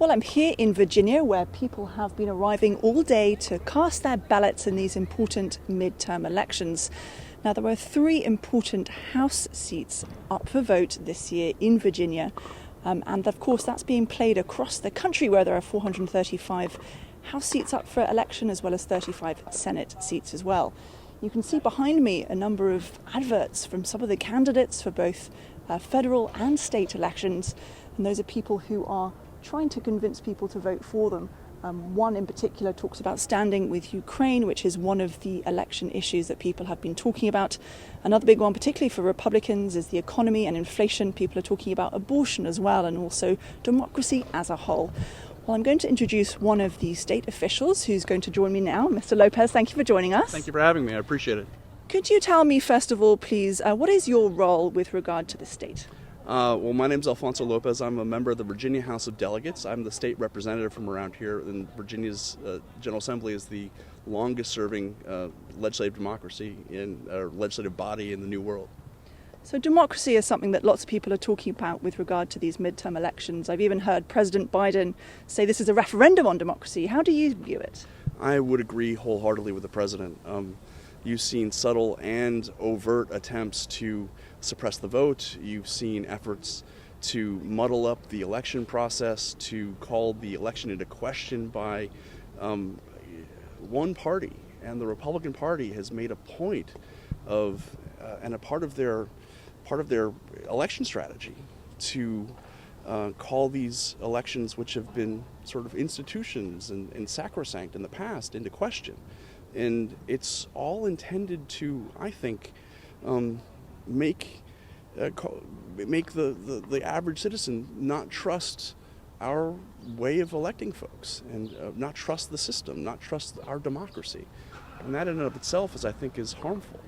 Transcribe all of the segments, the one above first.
Well, I'm here in Virginia where people have been arriving all day to cast their ballots in these important midterm elections. Now, there were 3 important House seats up for vote this year in Virginia. And of course, that's being played across the country where there are 435 House seats up for election as well as 35 Senate seats as well. You can see behind me a number of adverts from some of the candidates for both federal and state elections. And those are people who are trying to convince people to vote for them. One in particular talks about standing with Ukraine, which is one of the election issues that people have been talking about. Another big one, particularly for Republicans, is the economy and inflation. People are talking about abortion as well, and also democracy as a whole. Well, I'm going to introduce one of the state officials who's going to join me now. Mr. Lopez, thank you for joining us. Thank you for having me. I appreciate it. Could you tell me, first of all, please, what is your role with regard to the state? Well, my name's Alfonso Lopez. I'm a member of the Virginia House of Delegates. I'm the state representative from around here, and Virginia's General Assembly is the longest-serving legislative democracy legislative body in the New World. So democracy is something that lots of people are talking about with regard to these midterm elections. I've even heard President Biden say this is a referendum on democracy. How do you view it? I would agree wholeheartedly with the president. You've seen subtle and overt attempts to suppress the vote. You've seen efforts to muddle up the election process, to call the election into question by one party. And the Republican Party has made a point of, and a part of their election strategy, to call these elections, which have been sort of institutions and sacrosanct in the past, into question. And it's all intended to, I think, make the average citizen not trust our way of electing folks, and not trust the system, not trust our democracy. And that in and of itself is harmful.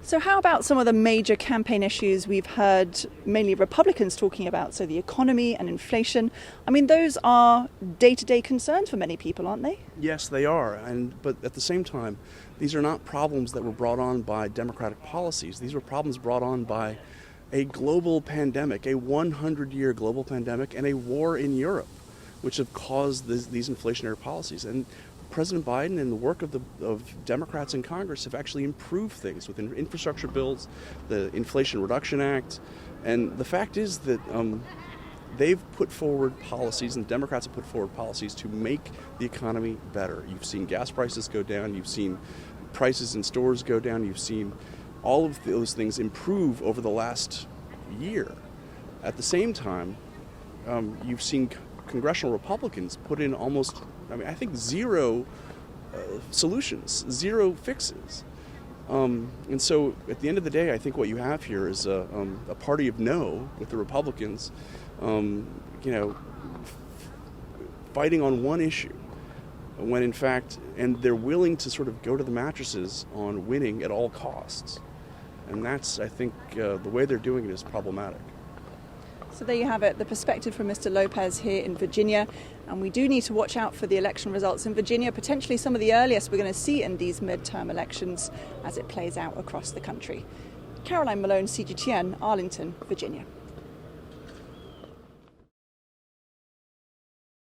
So how about some of the major campaign issues we've heard mainly Republicans talking about, so the economy and inflation? I mean, those are day-to-day concerns for many people, aren't they? Yes, they are. But at the same time, these are not problems that were brought on by Democratic policies. These were problems brought on by a global pandemic, a 100-year global pandemic, and a war in Europe, which have caused these inflationary policies. And President Biden and the work of Democrats in Congress have actually improved things with infrastructure bills, the Inflation Reduction Act. And the fact is that they've put forward policies, and Democrats have put forward policies to make the economy better. You've seen gas prices go down. You've seen prices in stores go down. You've seen all of those things improve over the last year. At the same time, you've seen congressional Republicans put in I think zero solutions, zero fixes. And so at the end of the day, I think what you have here is a party of no with the Republicans, fighting on one issue, when in fact, and they're willing to sort of go to the mattresses on winning at all costs. And that's, I think, the way they're doing it is problematic. So there you have it, the perspective from Mr. Lopez here in Virginia. And we do need to watch out for the election results in Virginia, potentially some of the earliest we're going to see in these midterm elections as it plays out across the country. Caroline Malone, CGTN, Arlington, Virginia.